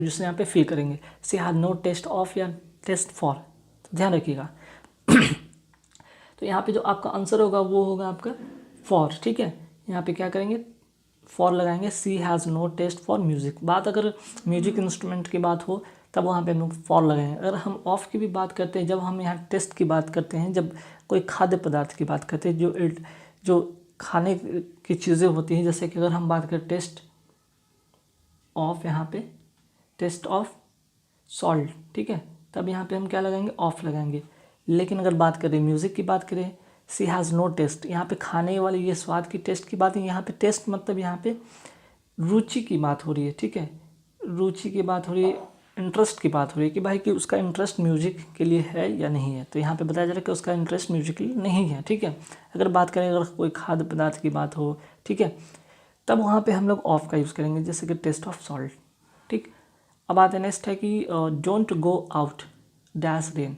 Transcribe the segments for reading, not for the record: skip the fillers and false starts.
जिससे यहाँ पे फिल करेंगे। सी हैज नो टेस्ट ऑफ या टेस्ट फॉर, तो ध्यान रखिएगा। तो यहाँ पे जो आपका आंसर होगा वो होगा आपका फॉर, ठीक है। यहाँ पे क्या करेंगे, फॉर लगाएंगे। She has no taste for music. बात अगर म्यूजिक इंस्ट्रूमेंट की बात हो तब वहाँ पे हम लोग फॉर लगाएंगे। अगर हम ऑफ की भी बात करते हैं, जब हम यहाँ टेस्ट की बात करते हैं, जब कोई खाद्य पदार्थ की बात करते हैं, जो खाने की चीज़ें होती हैं, जैसे कि अगर हम बात करें टेस्ट ऑफ, यहाँ पे टेस्ट ऑफ सॉल्ट, ठीक है, तब यहाँ पे हम क्या लगाएंगे, ऑफ लगाएंगे। लेकिन अगर बात करें म्यूज़िक की बात करें, सी हैज़ नो टेस्ट, यहाँ पे खाने वाले ये स्वाद की टेस्ट की बात है। यहाँ पे टेस्ट मतलब यहाँ पे रुचि की बात हो रही है, ठीक है, रुचि की बात हो रही है, इंटरेस्ट की बात हो रही है कि भाई कि उसका इंटरेस्ट म्यूजिक के लिए है या नहीं है। तो यहाँ पे बताया जा रहा है कि उसका इंटरेस्ट म्यूजिक के लिए नहीं है, ठीक है। अगर बात करें, अगर कोई खाद्य पदार्थ की बात हो, ठीक है, तब वहाँ पे हम लोग ऑफ का यूज़ करेंगे, जैसे कि टेस्ट ऑफ सॉल्ट, ठीक। अब आते नेक्स्ट है कि don't go out dash rain.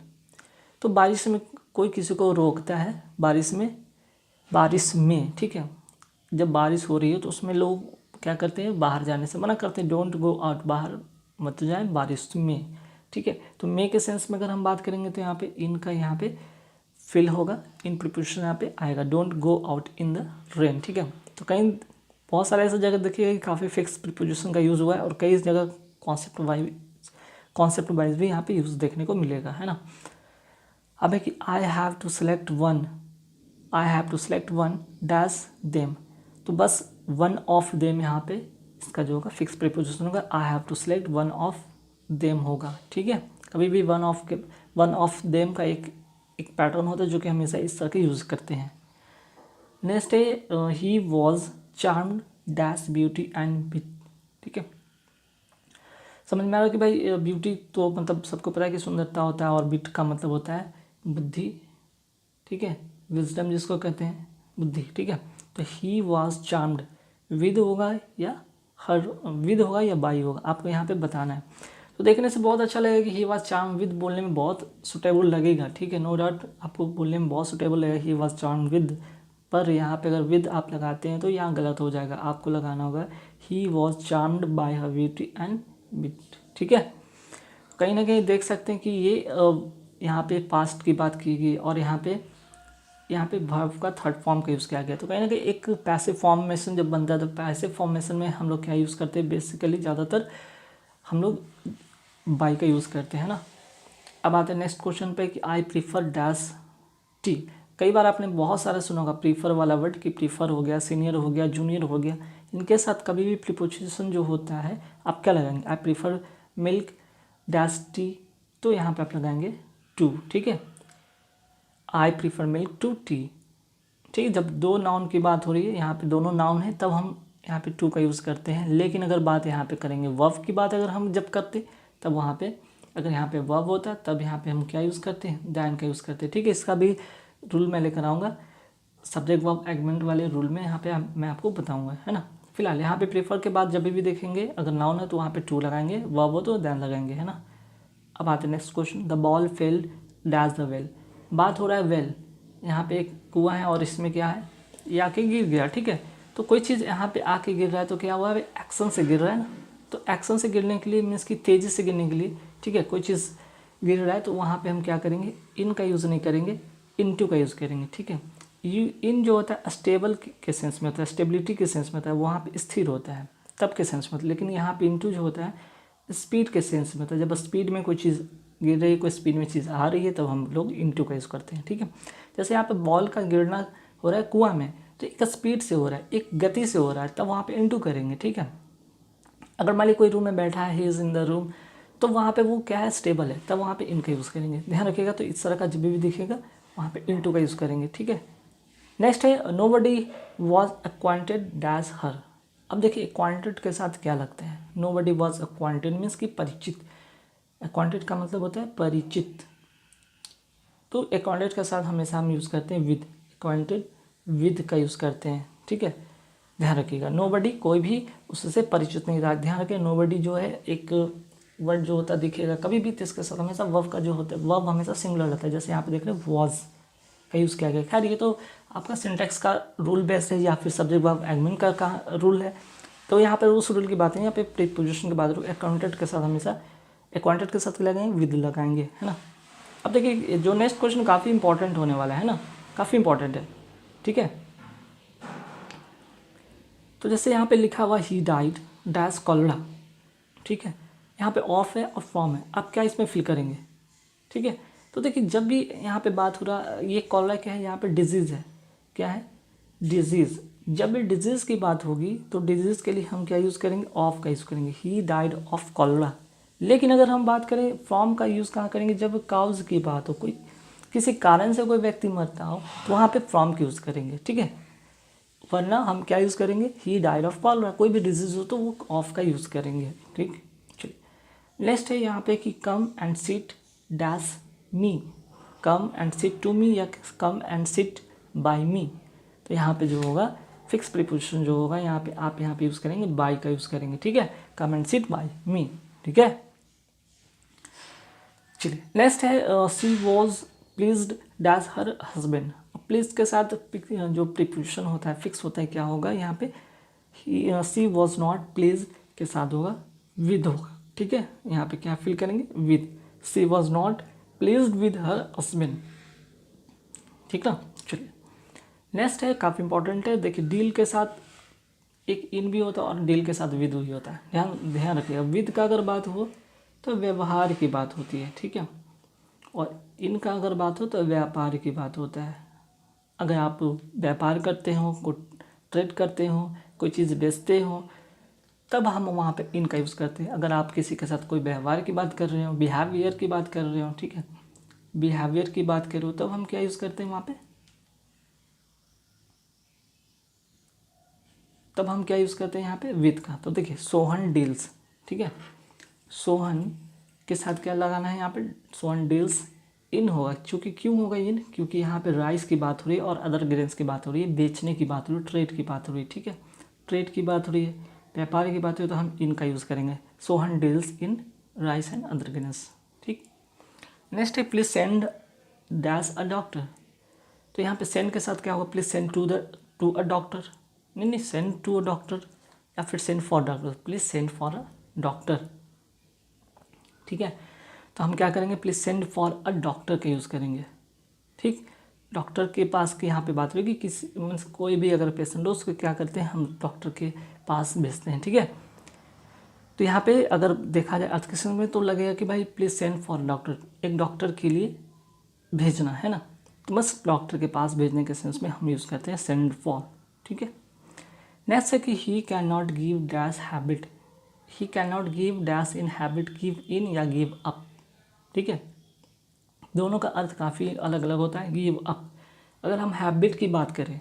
तो बारिश में कोई किसी को रोकता है, बारिश में, ठीक है, जब बारिश हो रही है तो उसमें लोग क्या करते हैं, बाहर जाने से मना करते हैं। डोंट गो आउट, बाहर मत जाए बारिश में, ठीक है। तो मे के सेंस में अगर हम बात करेंगे तो यहाँ पे इन का यहाँ पे फिल होगा, इन प्रीपोजिशन यहाँ पे आएगा, don't go out in the rain, ठीक है। तो कहीं बहुत सारे ऐसे जगह देखिएगा कि काफ़ी फिक्स प्रीपोजिशन का यूज़ हुआ है, और कई जगह कॉन्सेप्ट वाइज भी यहाँ पे यूज़ देखने को मिलेगा, है ना। अब है कि I have to select one dash them. तो बस वन ऑफ देम यहाँ पे इसका जो होगा फिक्स प्रीपोजिशन होगा, I have to select one of them होगा, ठीक है। कभी भी वन ऑफ देम का एक पैटर्न होता है जो कि हमेशा इस तरह के यूज़ करते हैं। नेक्स्ट है ही was charmed dash beauty and with, ठीक है। समझ में आ रहा है कि भाई ब्यूटी तो मतलब सबको पता है कि सुंदरता होता है, और विट का मतलब होता है बुद्धि, ठीक है, विजडम जिसको कहते हैं, बुद्धि, ठीक है। तो ही वॉज चार्म्ड, विद होगा या बाई होगा, आपको यहाँ पे बताना है। तो देखने से बहुत अच्छा लगेगा कि ही वॉज चार्म विद, बोलने में बहुत सुटेबल लगेगा, ठीक है, नो डाउट आपको बोलने में बहुत सुटेबल लगेगा ही वॉज चार्म विद। पर यहाँ पे अगर विद आप लगाते हैं तो यहाँ गलत हो जाएगा, आपको लगाना होगा he was charmed by her beauty and wit, ठीक है। कहीं ना कहीं देख सकते हैं कि ये यहाँ पे पास्ट की बात की गई, और यहाँ पे वर्ब का थर्ड फॉर्म का यूज़ किया गया। तो कहीं ना कहीं एक पैसिव फॉर्मेशन जब बनता है, तो पैसिव फॉर्मेशन में हम लोग क्या यूज़ करते हैं, बेसिकली ज़्यादातर हम लोग बाई का यूज़ करते हैं ना। अब आते हैं नेक्स्ट क्वेश्चन पे कि आई प्रीफर डैश टी। कई बार आपने बहुत सारा सुना होगा प्रीफर वाला वर्ड, कि प्रीफर हो गया, सीनियर हो गया, जूनियर हो गया, इनके साथ कभी भी प्रीपोजिशन जो होता है आप क्या लगाएंगे, I prefer milk dash tea, तो यहाँ पे आप लगाएंगे टू, ठीक है, I prefer milk to tea, ठीक है। जब दो नाउन की बात हो रही है, यहाँ पे दोनों नाउन है, तब हम यहाँ पे टू का यूज़ करते हैं। लेकिन अगर बात यहाँ पे करेंगे वर्ब की बात, अगर हम जब करते तब वहाँ पे अगर यहाँ पे वर्ब होता तब यहाँ पे हम क्या यूज़ करते हैं, दैन का यूज़ करते हैं, ठीक है। इसका भी रूल मैं लेकर आऊँगा, सब्जेक्ट वर्ब एग्रीमेंट वाले रूल में यहाँ पे मैं आपको बताऊँगा, है ना। फिलहाल यहाँ पे प्रीफर के बाद जब भी देखेंगे अगर नाउन है तो वहाँ पे टू लगाएंगे, वर्ब हो तो दैन लगाएंगे, है ना। अब आते हैं next question, the ball failed dash the well. बात हो रहा है वेल, यहाँ पे एक कुआं है और इसमें क्या है, ये आके गिर गया, ठीक है। तो कोई चीज़ यहाँ पे आके गिर रहा है तो क्या हुआ है, एक्शन से गिर रहा है ना। तो एक्शन से गिरने के लिए मीन्स कि तेज़ी से गिरने के लिए, ठीक है, कोई चीज़ गिर रहा है तो वहाँ पे हम क्या करेंगे, इन का यूज़ नहीं करेंगे, इनटू का यूज़ करेंगे, ठीक है। इन जो होता है स्टेबल के सेंस में होता है, स्टेबिलिटी के सेंस में होता है, वहाँ पे स्थिर होता है तब के सेंस में होता है। लेकिन यहाँ पे इनटू जो होता है स्पीड के सेंस में होता है, जब स्पीड में कोई चीज़ गिर रही है, कोई स्पीड में चीज़ आ रही है, तब हम लोग इनटू का यूज़ करते हैं, ठीक है। जैसे यहाँ पे बॉल का गिरना हो रहा है कुआं में, तो एक स्पीड से हो रहा है, एक गति से हो रहा है, तब वहाँ पे इनटू करेंगे, ठीक है। अगर मान ली कोई रूम में बैठा है, he is in the room, तो वहाँ पे वो क्या है, स्टेबल है, तब वहाँ पे इन का यूज़ करेंगे, ध्यान रखिएगा। तो इस तरह का जब भी दिखेगा वहाँ पे इनटू का यूज़ करेंगे, ठीक है। नेक्स्ट है नोबडी वॉज अक्वांटेड डैश हर। अब देखिए अक्वांटेड के साथ क्या लगता है, नोबडी वॉज अक्वांटेड मीन्स कि परिचित, अक्वांटेड का मतलब होता है परिचित। तो अक्वांटेड के साथ हमेशा हम यूज़ करते हैं विद, अक्वांटेड विद का यूज़ करते हैं, ठीक है, ध्यान रखिएगा। नोबडी कोई भी उससे परिचित नहीं रहा, ध्यान रखिए। नोबडी जो है एक वर्ड जो होता है दिखेगा कभी भी, तो इसके साथ हमेशा वर्ब का जो होता है, वर्ब हमेशा सिंगुलर रहता है, जैसे यहाँ पे देख रहे हैं वॉज का यूज़ किया गया। खैर ये तो आपका सिंटैक्स का रूल बेस्ड है या फिर सब्जेक्ट वर्ब एग्रीमेंट का रूल है, तो यहाँ पे रूल्स रूल की बात नहीं, यहाँ पे प्रीपोजिशन की बात, अकाउंटेंट के साथ हमेशा अकाउंटेंट के साथ लगाएंगे, विद लगाएंगे, है ना। अब देखिए जो नेक्स्ट क्वेश्चन काफ़ी इंपॉर्टेंट होने वाला है ना, काफ़ी इंपॉर्टेंट है, ठीक है। तो जैसे यहाँ पे लिखा हुआ ही डाइड डैश कॉलरा, ठीक है, यहाँ पे ऑफ है और फॉर्म है, आप क्या इसमें फिल करेंगे, ठीक है। तो देखिए जब भी यहाँ पे बात हो रहा, ये कॉलरा क्या है, यहाँ पे डिजीज़ है, क्या है, डिजीज़। जब भी डिजीज़ की बात होगी तो डिजीज़ के लिए हम क्या यूज़ करेंगे, ऑफ का यूज़ करेंगे, ही डाइड ऑफ कॉलरा। लेकिन अगर हम बात करें फॉर्म का यूज़ कहाँ करेंगे, जब काउज की बात हो, कोई किसी कारण से कोई व्यक्ति मरता हो तो वहाँ पे फ्रॉम का यूज़ करेंगे, ठीक है। वरना हम क्या यूज़ करेंगे, ही डाइड ऑफ कॉलरा। कोई भी डिजीज़ हो तो वो ऑफ का यूज़ करेंगे, ठीक। चलिए नेक्स्ट है यहाँ पे कि come and sit dash me, come and sit to me या come and sit by me. तो यहाँ पे जो होगा फिक्स प्रीपोजिशन जो होगा यहाँ पे, आप यहाँ पे यूज़ करेंगे बाय का यूज़ करेंगे, ठीक है, come and sit by me, ठीक है। चलिए नेक्स्ट है she was pleased dash her husband. Please के साथ जो प्रीपोजिशन होता है फिक्स होता है, क्या होगा यहाँ पे, सी वॉज नॉट प्लीज के साथ होगा विद होगा, ठीक है। यहाँ पे क्या फिल करेंगे, with, she was not pleased with her husband, ठीक ना। चलिए नेक्स्ट है काफ़ी इंपॉर्टेंट है, देखिए डील के साथ एक इन भी होता है और डील के साथ विद भी होता है, ध्यान रखिएगा। विद का अगर बात हो तो व्यवहार की बात होती है, ठीक है, और इनका अगर बात हो तो व्यापार की बात होता है। अगर आप व्यापार करते हो, को ट्रेड करते हो, कोई चीज़ बेचते हो, तब हम वहाँ पे इनका यूज़ करते हैं। अगर आप किसी के साथ कोई व्यवहार की बात कर रहे हो, बिहेवियर की बात कर रहे हो, ठीक है, बिहेवियर की बात करो, तब हम क्या यूज़ करते हैं वहाँ पे, तब हम क्या यूज़ करते हैं यहाँ पे, विद का। तो देखिए सोहन डील्स, ठीक है, सोहन के साथ क्या लगाना है यहाँ पे, सोहन डील्स इन होगा, क्योंकि क्यों होगा इन, क्योंकि यहाँ पे राइस की बात हो रही है और अदर ग्रेन्स की बात हो रही है, बेचने की बात हो रही है, ट्रेड की बात हो रही है, ठीक है, ट्रेड की बात हो रही है, व्यापार की बात हो रही है, तो हम इनका यूज़ करेंगे, Sohan deals in rice and other grains, ठीक। नेक्स्ट है please send dash a doctor. तो यहाँ पे सेंड के साथ क्या होगा, please send to a doctor, नहीं सेंड टू अ डॉक्टर या फिर send for doctor, please send for a doctor, ठीक है। तो हम क्या करेंगे, please send for a doctor का यूज़ करेंगे, ठीक। डॉक्टर के पास की यहाँ पे बात होगी, किसी मीन्स कोई भी अगर पेशेंट हो उसको क्या करते हैं, हम डॉक्टर के पास भेजते हैं, ठीक है। तो यहाँ पे अगर देखा जाए आज के समय में तो लगेगा कि भाई प्लीज सेंड फॉर डॉक्टर, एक डॉक्टर के लिए भेजना है ना, तो बस डॉक्टर के पास भेजने के सेंस में हम यूज़ करते हैं सेंड फॉर, ठीक है। नेक्स्ट है कि he can not give dash habit, he can not give dash in habit, give in या गिव अप, ठीक है, दोनों का अर्थ काफ़ी अलग अलग होता है। गिव अप, अगर हम हैबिट की बात करें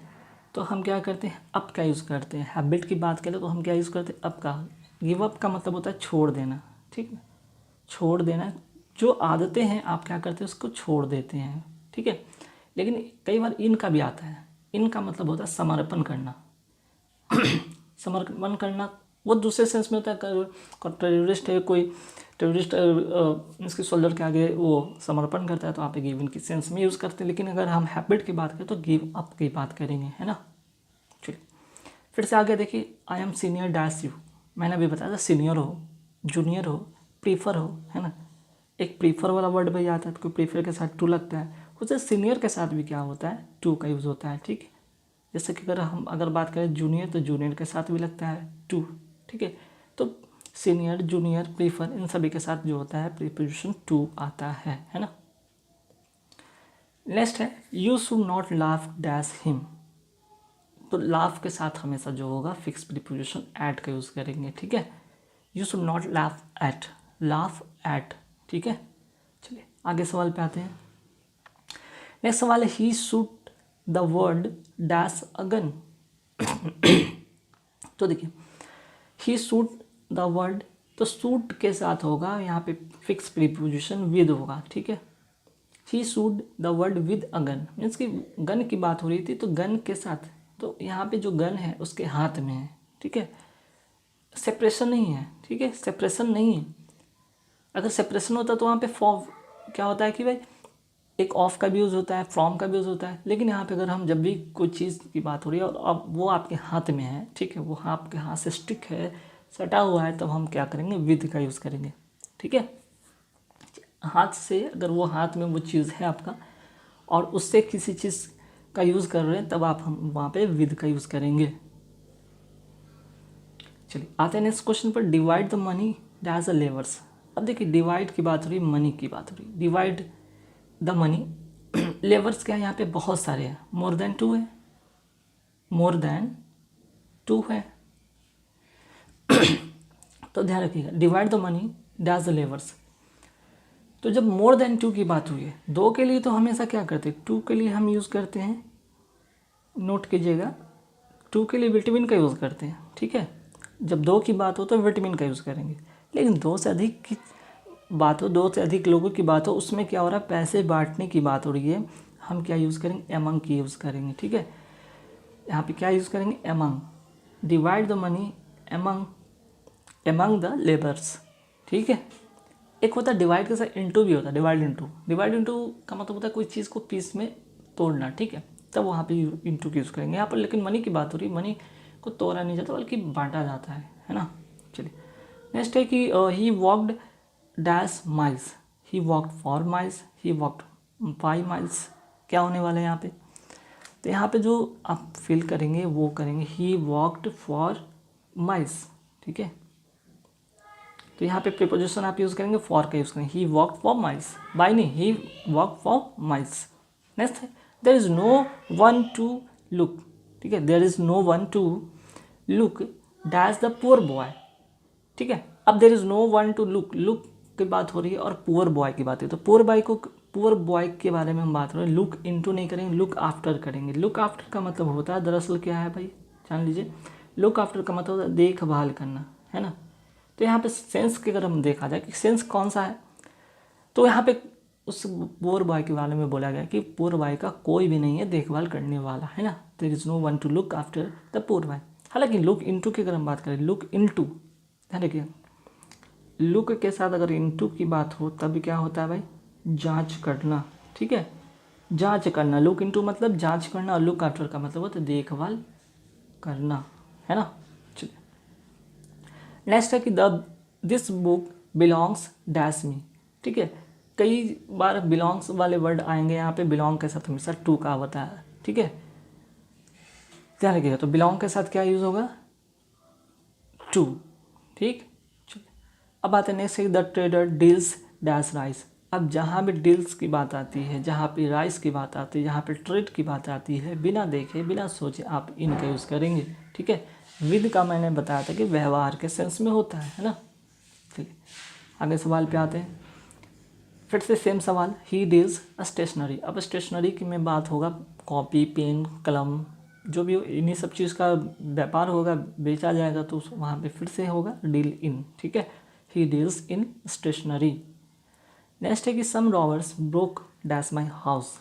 तो हम क्या करते हैं, अप का यूज़ करते हैं, हैबिट की बात करें तो हम क्या यूज़ करते हैं, अप का। गिव अप का मतलब होता है छोड़ देना, ठीक है, छोड़ देना, जो आदतें हैं आप क्या करते हैं उसको छोड़ देते हैं, ठीक है। लेकिन कई बार इनका भी आता है, इनका मतलब होता है समर्पण करना समर्पण करना वो दूसरे सेंस में होता है, टेररिस्ट है कोई, टेररिस्ट इसके शोल्डर के आगे वो समर्पण करता है तो आप गिव इन की सेंस में यूज़ करते हैं। लेकिन अगर हम हैबिट की बात करें तो गिव अप की बात करेंगे, है ना। चलिए फिर से आगे देखिए, I am senior dash you, मैंने अभी बताया था सीनियर हो, जूनियर हो, प्रीफर हो, है ना, एक प्रीफर वाला वर्ड भी आता है तो कोई प्रीफर के साथ टू लगता है, उसे सीनियर के साथ भी क्या होता है, टू का यूज़ होता है, ठीक है। जैसे कि अगर बात करें जूनियर तो जूनियर के साथ भी लगता है टू, ठीक है। तो सीनियर, जूनियर, प्रीफर इन सभी के साथ जो होता है प्रीपोजिशन टू आता है ना। नेक्स्ट है you should not laugh dash him, तो लाफ के साथ हमेशा जो होगा फिक्स प्रीपोजिशन एट का यूज़ करेंगे, ठीक है। You should not laugh at, ठीक है। चलिए आगे सवाल पे आते हैं। नेक्स्ट सवाल है he should the word dash a gun तो देखिए ही शूट द वर्ड, तो शूट के साथ होगा यहाँ पे फिक्स प्रीपोजिशन विद होगा, ठीक है। He shoot the word with a gun, means कि गन की बात हो रही थी तो गन के साथ, तो यहाँ पे जो गन है उसके हाथ में है, ठीक है, सेपरेशन नहीं है, ठीक है, सेपरेशन नहीं है। अगर सेपरेशन होता तो वहाँ पे फॉर्म क्या होता है कि भाई एक ऑफ का भी यूज़ होता है, फ्रॉम का भी यूज़ होता है, लेकिन यहाँ पे अगर हम जब भी कोई चीज़ की बात हो रही है और अब वो आपके हाथ में है, ठीक है, वो आपके हाथ से स्टिक है, सटा हुआ है, तब हम क्या करेंगे, विद का यूज़ करेंगे। ठीक है, हाथ से अगर वो हाथ में वो चीज़ है आपका और उससे किसी चीज़ का यूज़ कर रहे हैं, तब आप हम वहाँ पे विद का यूज़ करेंगे। चलिए आते हैं नेक्स्ट क्वेश्चन पर, divide the money dash the labours. अब देखिए डिवाइड की बात हो रही, मनी की बात हो रही, डिवाइड द मनी, लेबर्स क्या है यहाँ पे बहुत सारे हैं, मोर देन 2 है, मोर देन 2 है। तो ध्यान रखिएगा, divide the money dash the labours. तो जब मोर देन 2 की बात हुई है, 2 के लिए तो हमेशा क्या करते हैं, 2 के लिए हम यूज़ करते हैं, नोट कीजिएगा, 2 के लिए विटामिन का यूज़ करते हैं। ठीक है, जब 2 की बात हो तो विटामिन का यूज़ करेंगे, लेकिन 2 से अधिक की बात हो, 2 से अधिक लोगों की बात हो, उसमें क्या हो रहा है, पैसे बांटने की बात हो रही है, हम क्या यूज़ करेंगे, एमंग की यूज़ करेंगे। ठीक है, यहाँ पे क्या यूज़ करेंगे, among, divide the money among the labours. ठीक है, एक होता है डिवाइड के साथ इंटू भी होता है, डिवाइड इंटू का मतलब होता है कोई चीज़ को पीस में तोड़ना। ठीक है, तब वहाँ पे इंटू की यूज़ करेंगे। यहाँ पर लेकिन मनी की बात हो रही है, मनी को तोड़ा नहीं जाता बल्कि बांटा जाता है ना। चलिए नेक्स्ट है कि he walked dash miles, he walked for miles, he walked 5 miles. क्या होने वाला है यहाँ पे, तो यहाँ पे जो आप फिल करेंगे वो करेंगे ही वॉकड फॉर माइल्स। ठीक है, तो यहाँ पे प्रीपोजिशन आप यूज़ करेंगे, फॉर का यूज़ करेंगे, he walked for miles, by नहीं, he walked for miles. Next है there is no one to look. ठीक है, there is no one to look dash the poor boy. ठीक है, अब there is no one to look, look की बात हो रही है और पुअर बॉय की बात है, तो पुअर बॉय के बारे में हम बात कर रहे हैं, लुक इनटू नहीं करेंगे, लुक आफ्टर करेंगे। लुक आफ्टर का मतलब होता है दरअसल क्या है भाई, जान लीजिए, लुक आफ्टर का मतलब होता है देखभाल करना, है ना। तो यहाँ पे सेंस के अगर हम देखा जाए कि सेंस कौन सा है, तो यहाँ पे उस पुअर बॉय के बारे में बोला गया कि पुअर बॉय का कोई भी नहीं है देखभाल करने वाला, है ना। There is no one to look after the poor boy. हालांकि लुक इनटू की अगर हम बात करें, लुक इनटू, ध्यान रखिए, लुक के साथ अगर इनटू की बात हो तब क्या होता है भाई, जांच करना। ठीक है, जांच करना, लुक इनटू मतलब जांच करना, और लुक आफ्टर का मतलब होता है देखभाल करना, है ना। चलिए नेक्स्ट है कि दिस बुक बिलोंग्स डैश मी। ठीक है, कई बार बिलोंग्स वाले वर्ड आएंगे यहाँ पे, बिलोंग के साथ हमेशा टू का होता है। ठीक है, ध्यान रखिएगा, तो बिलोंग के साथ क्या यूज़ होगा, टू। ठीक, अब आते हैं नेक्स्ट है the trader deals dash rice. अब जहाँ भी डील्स की बात आती है, जहाँ पे राइस की बात आती है, जहाँ पे ट्रेड की बात आती है, बिना देखे बिना सोचे आप इनका यूज़ करेंगे। ठीक है, विद का मैंने बताया था कि व्यवहार के सेंस में होता है ना। चलिए आगे सवाल पे आते हैं, फिर से सेम सवाल, ही डील्स स्टेशनरी। अब स्टेशनरी की में बात होगा कॉपी, पेन, कलम, जो भी इन्हीं सब चीज़ का व्यापार होगा, बेचा जाएगा, तो वहाँ पे फिर से होगा डील इन। ठीक है, he deals in stationery. Next है कि some robbers broke dash my house.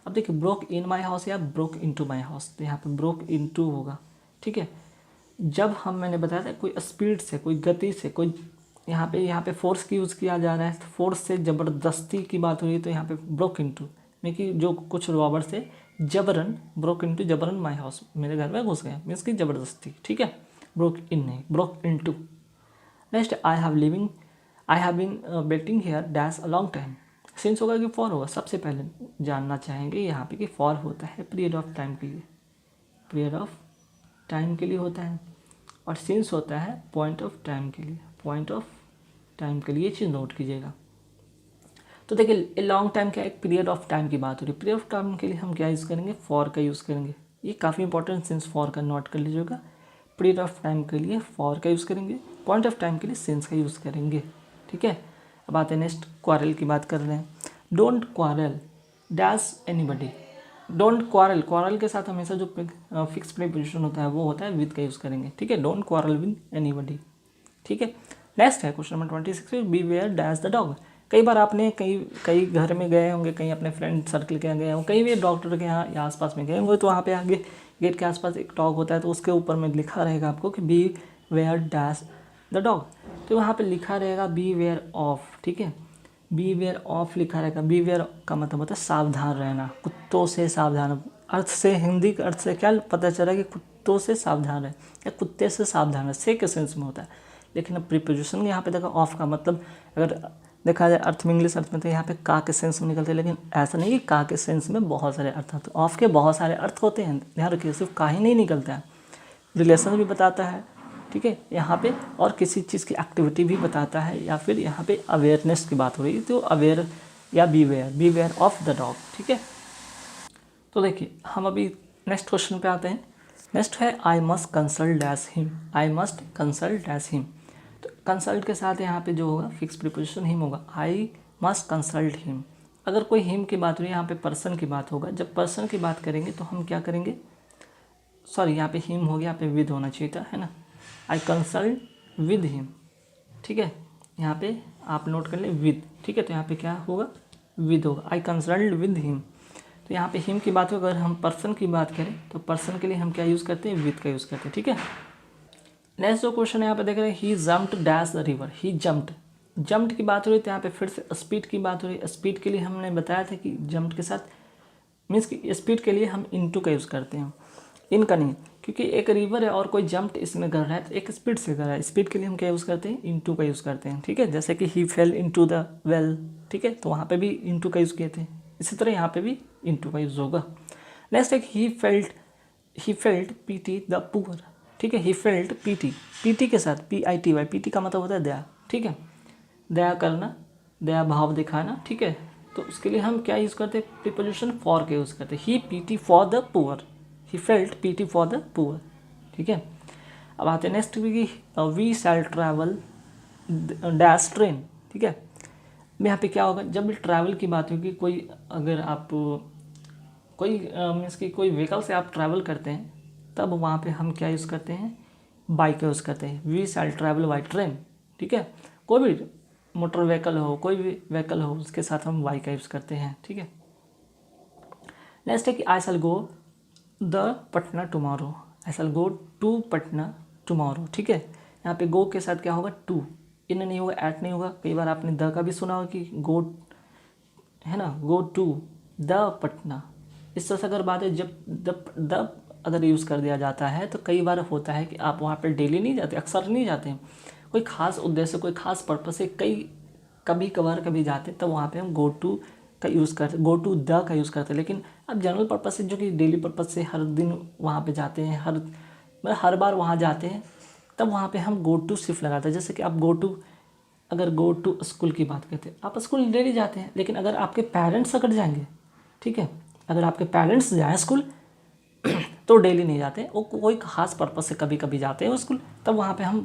अब देखिए ब्रोक इन माई हाउस या ब्रोक इनटू माई हाउस, तो यहाँ पे ब्रोक इनटू होगा। ठीक है, जब मैंने बताया था कोई स्पीड से, कोई गति से, कोई यहाँ पे फोर्स की यूज़ किया जा रहा है, फोर्स से ज़बरदस्ती की बात हो रही है, तो यहाँ पे ब्रोक इनटू में कि जो कुछ रॉबर से जबरन, ब्रोक इनटू जबरन माई हाउस, मेरे घर में घुस गए, मीन्स की ज़बरदस्ती। ठीक है, ब्रोक इन नहीं, broke into. Next I have been waiting here dash a long time. Since होगा कि फॉर होगा, सबसे पहले जानना चाहेंगे यहाँ पे कि फॉर होता है पीरियड ऑफ टाइम के लिए, पीरियड ऑफ टाइम के लिए होता है, और सिंस होता है पॉइंट ऑफ टाइम के लिए, पॉइंट ऑफ टाइम के लिए। ये चीज़ नोट कीजिएगा। तो देखिए लॉन्ग टाइम क्या, एक पीरियड ऑफ टाइम की बात हो रही है, पीरियड ऑफ टाइम के लिए हम क्या यूज़ करेंगे, फॉर का यूज़ करेंगे। ये काफ़ी इंपॉर्टेंट, सिंस फॉर का नोट कर लीजिएगा। पीरियड ऑफ टाइम के लिए फॉर का यूज़ करेंगे, पॉइंट ऑफ टाइम के लिए सिंस का यूज़ करेंगे। ठीक है, अब आते हैं नेक्स्ट, क्वारल की बात कर रहे हैं। Don't quarrel dash anybody. Don't quarrel, quarrel के साथ हमेशा जो फिक्स प्रीपोजिशन होता है वो होता है विद का यूज़ करेंगे। ठीक है, डोंट क्वारल विद एनीबडी। ठीक है, नेक्स्ट है question number 26, beware dash the dog. कई बार आपने कई घर में गए होंगे, कहीं अपने फ्रेंड सर्कल के यहाँ गए होंगे, कहीं भी डॉक्टर के यहाँ या आसपास में गए होंगे, तो वहाँ पे आगे गेट के आसपास एक डॉग होता है, तो उसके ऊपर में लिखा रहेगा आपको कि beware dash the dog. तो वहाँ पे लिखा रहेगा बी वेयर ऑफ। ठीक है, बीवेयर ऑफ लिखा रहेगा, बीवेयर का मतलब होता है सावधान रहना, कुत्तों से सावधान। अर्थ से, हिंदी के अर्थ से क्या पता चला कि कुत्तों से सावधान रहे या कुत्ते से सावधान रहे, से के सेंस में होता है। लेकिन अब प्रीपोजिशन यहाँ पे देखा ऑफ का मतलब अगर देखा जाए अर्थ में, इंग्लिश अर्थ में, तो यहाँ पे का के सेंस में निकलते हैं, लेकिन ऐसा नहीं कि का के सेंस में बहुत सारे अर्थ होते हैं। ऑफ के बहुत सारे अर्थ होते हैं, ध्यान रखिए, सिर्फ का ही नहीं निकलता है, रिलेशन भी बताता है, ठीक है, यहाँ पे और किसी चीज़ की एक्टिविटी भी बताता है, या फिर यहाँ पे अवेयरनेस की बात हो रही है तो अवेयर या बीवेयर ऑफ द डॉग, ठीक है। तो देखिए हम अभी नेक्स्ट क्वेश्चन पे आते हैं। नेक्स्ट है I must consult dash him, I must consult dash him. तो कंसल्ट के साथ यहाँ पे जो होगा फिक्स प्रीपोजिशन हिम होगा, आई मस्ट कंसल्ट हिम। अगर कोई हिम की बात हो रही है, यहाँ पे पर्सन की बात होगा, जब पर्सन की बात करेंगे तो हम क्या करेंगे, सॉरी यहाँ पे हिम हो गया, यहाँ पे विद होना चाहिए था, है ना। आई कंसल्ट विद हिम, ठीक है, यहाँ पे आप नोट कर लें विद, ठीक है, तो यहाँ पे क्या होगा, विद होगा, आई कंसल्ट विद हिम। तो यहाँ पे हिम की बात हो, अगर हम पर्सन की बात करें तो पर्सन के लिए हम क्या यूज़ करते हैं, विद का यूज़ करते हैं, ठीक है। नेक्स्ट जो क्वेश्चन यहाँ पे देख रहे हैं, he jumped dash the river, he jumped, jumped की बात हो रही है तो यहाँ पे फिर से स्पीड की बात हो रही है। स्पीड के लिए हमने बताया था कि जम्प्ड के साथ मीन्स कि स्पीड के लिए हम इनटू का यूज़ करते हैं, इनका नहीं, क्योंकि एक रिवर है और कोई जंप इसमें कर रहा है तो एक स्पीड से कर रहा है, स्पीड के लिए हम क्या यूज़ करते हैं, इनटू का यूज़ करते हैं, ठीक है। जैसे कि ही फेल इनटू द वेल, ठीक है, तो वहाँ पे भी इनटू का यूज़ किए थे, इसी तरह यहाँ पे भी इनटू का यूज़ होगा। नेक्स्ट है ही फेल्ट पीटी द पुअर, ठीक है, ही फेल्ट पीटी, पीटी के साथ PITY, पीटी का मतलब होता है दया, ठीक है, दया करना, दया भाव दिखाना, ठीक है। तो उसके लिए हम क्या यूज़ करते हैं, प्रीपोजिशन फॉर के यूज़ करते हैं, he pity for the poor, he felt pity for the poor, ठीक है। अब आते हैं next we shall travel dash train, ठीक है। यहाँ पे क्या होगा, जब भी ट्रैवल की बात होगी, कोई अगर आप कोई मीन्स कि कोई व्हीकल से आप ट्रैवल करते हैं तब वहाँ पे हम क्या यूज़ करते हैं, बाइक का यूज़ करते हैं, we shall travel by train, ठीक है। कोई भी मोटर व्हीकल हो, कोई भी व्हीकल हो, उसके साथ हम बाइक का यूज़ करते हैं, ठीक है। नेक्स्ट है कि I shall go the Patna tomorrow, I shall go to Patna tomorrow, ठीक है। यहाँ पे गो के साथ क्या होगा, टू, इन नहीं होगा, एट नहीं होगा। कई बार आपने द का भी सुना होगा कि गो, है ना, गो टू द पटना। इस तरह से अगर बात है, जब द अगर यूज़ कर दिया जाता है तो कई बार होता है कि आप वहाँ पे डेली नहीं जाते, अक्सर नहीं जाते हैं, कोई ख़ास उद्देश्य, कोई ख़ास पर्पस से कभी कभार कभी जाते, तब वहाँ पे हम गो टू का यूज़ करते, गो टू द का यूज़ करते हैं। लेकिन अब जनरल पर्पस से, जो कि डेली पर्पस से हर दिन वहाँ पे जाते हैं, हर बार वहाँ जाते हैं, तब वहाँ पे हम गो टू सिर्फ लगाते हैं। जैसे कि आप अगर गो टू स्कूल की बात करते हैं, आप स्कूल डेली जाते हैं, लेकिन अगर आपके पेरेंट्स अगर जाएंगे, ठीक है, अगर आपके पेरेंट्स जाएँ स्कूल तो डेली नहीं जाते, वो कोई खास पर्पस से कभी कभी जाते हैं वो स्कूल, तब वहाँ पे हम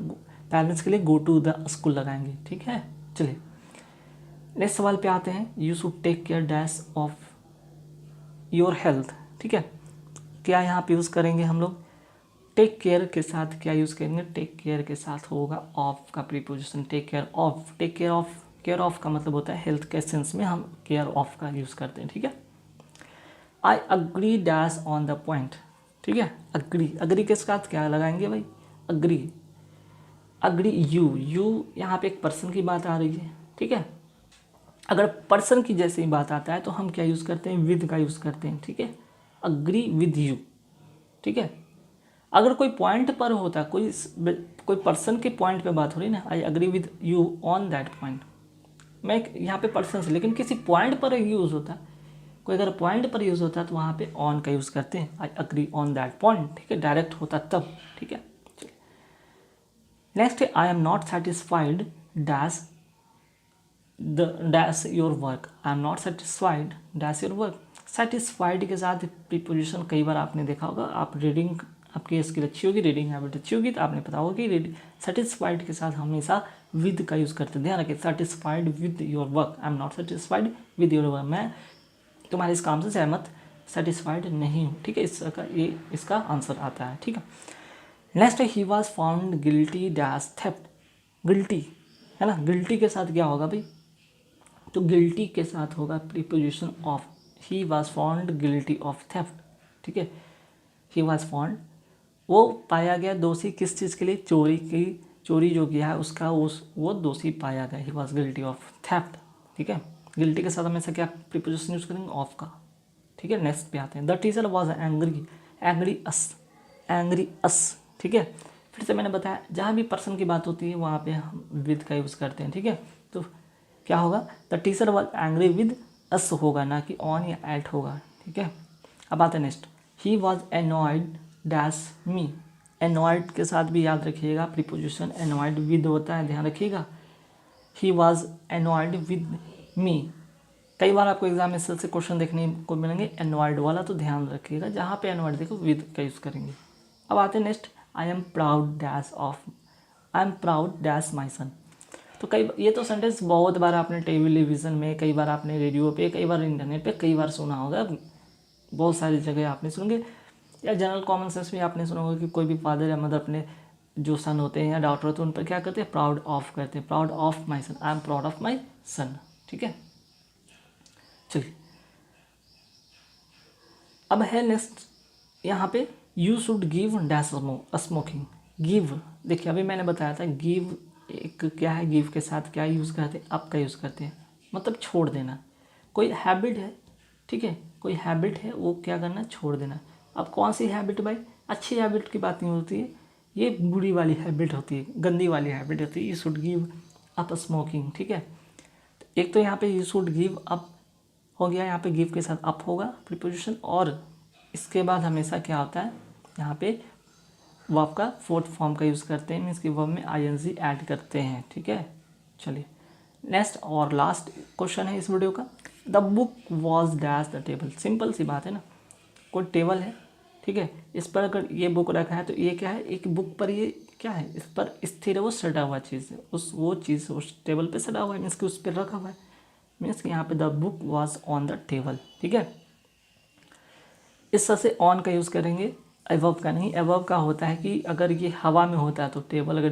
पेरेंट्स के लिए गो टू द स्कूल लगाएंगे, ठीक है। चलिए नेक्स्ट सवाल पे आते हैं, you should take care dash of your health, ठीक है। क्या यहाँ पे यूज़ करेंगे हम लोग, टेक केयर के साथ क्या यूज़ करेंगे, टेक केयर के साथ होगा ऑफ का preposition, take care of, take care of, care of का मतलब होता है हेल्थ के सेंस में हम केयर ऑफ का यूज़ करते हैं, ठीक है। I agree dash on the point, ठीक है, अग्री के साथ क्या लगाएंगे भाई, अग्री यू यहाँ पे एक पर्सन की बात आ रही है, ठीक है। अगर पर्सन की जैसे ही बात आता है तो हम क्या यूज़ करते हैं, विद का यूज़ करते हैं, ठीक है, अग्री विद यू, ठीक है। अगर कोई पॉइंट पर होता है, कोई पर्सन के पॉइंट पे बात हो रही है ना, I agree with you on that point, मैं यहाँ पे पर्सन से, लेकिन किसी पॉइंट पर यूज़ होता है, कोई अगर पॉइंट पर यूज़ होता है तो वहाँ पे ऑन का यूज़ करते हैं, I agree on that point, ठीक है, डायरेक्ट होता तब, ठीक है। नेक्स्ट है I am not satisfied dash dash your work, I am not satisfied dash your work. Satisfied के साथ प्रीपोजिशन कई बार आपने देखा होगा, आप रीडिंग आपकी स्किल अच्छी होगी, रीडिंग हैबिट अच्छी होगी, तो आपने पता होगा कि सेटिस्फाइड के साथ हमेशा विद का यूज़ करते हैं। ध्यान रखिए, satisfied with your work, I am not satisfied with your work, मैं तुम्हारे इस काम से सहमत, सेटिस्फाइड नहीं हूँ, ठीक है, इसका आंसर आता है, ठीक है। नेक्स्ट है he was found guilty dash theft, guilty, है ना, गिल्टी के साथ क्या होगा भाई, तो गिल्टी के साथ होगा preposition of, he was found guilty of theft, ठीक है। ही वॉज फाउंड, वो पाया गया दोषी किस चीज़ के लिए, चोरी जो किया है उसका वो दोषी पाया गया, he was guilty of theft, ठीक है। गिल्टी के साथ हमेशा क्या प्रीपोजिशन यूज़ करेंगे, ऑफ का, ठीक है। नेक्स्ट पे आते हैं, the teacher was angry, angry us, ठीक है। फिर से मैंने बताया जहाँ भी पर्सन की बात होती है वहाँ पे हम विद का यूज़ करते हैं, ठीक है। तो क्या होगा, the teacher was angry with us होगा, ना कि ऑन या एट होगा, ठीक है। अब आते हैं next, he was annoyed dash me, annoyed के साथ भी याद रखिएगा प्रीपोजिशन एनॉयड विद होता है, ध्यान रखिएगा। He was annoyed with me, कई बार आपको एग्जाम में से क्वेश्चन देखने को मिलेंगे एनॉयड वाला, तो ध्यान रखिएगा जहाँ पे एनॉयड देखो विद का यूज़ करेंगे। अब आते हैं next, I am proud dash my son. तो ये तो सेंटेंस बहुत बार आपने टेलीविज़न में, कई बार आपने रेडियो पे, कई बार इंटरनेट पे कई बार सुना होगा, बहुत सारी जगह आपने सुनेंगे, या जनरल कॉमन सेंस में आपने सुना होगा कि कोई भी फादर या मदर अपने जो सन होते हैं या डॉटर होते हैं उन पर क्या करते हैं, प्राउड ऑफ करते हैं, proud of my son, I am proud of my son, ठीक है। चलिए अब है नेक्स्ट यहाँ पे, you should give dash smoking, give, देखिए अभी मैंने बताया था गिव एक क्या है, गिव के साथ क्या यूज़ करते हैं, अप का यूज़ करते हैं, मतलब छोड़ देना। कोई हैबिट है, ठीक है, कोई हैबिट है वो क्या करना, छोड़ देना। अब कौन सी हैबिट भाई, अच्छी हैबिट की बात नहीं होती है, ये बुरी वाली हैबिट होती है, गंदी वाली हैबिट होती है। You should give up smoking, ठीक है। एक तो यहाँ पे यू शुड गिव अप हो गया, यहाँ पे गिव के साथ अप होगा प्रीपोजिशन, और इसके बाद हमेशा क्या होता है यहाँ पे वर्ब का फोर्थ फॉर्म का यूज़ करते हैं, मीन्स कि वर्ब में आईएनजी ऐड करते हैं, ठीक है। चलिए नेक्स्ट और लास्ट क्वेश्चन है इस वीडियो का, the book was dash the table, simple सी बात है ना, कोई टेबल है, ठीक है, इस पर अगर ये बुक रखा है तो ये क्या है, एक बुक पर ये क्या है, इस पर स्थिर है, वो सटा हुआ चीज़ है, वो चीज़ उस टेबल पे सटा हुआ है, मीन्स कि उस पर रखा हुआ है, मीन्स कि यहाँ पे the book was on the table, ठीक है। इस तरह से ऑन का यूज़ करेंगे, एवर्ब का नहीं। एवर्ब का होता है कि अगर ये हवा में होता है तो टेबल, अगर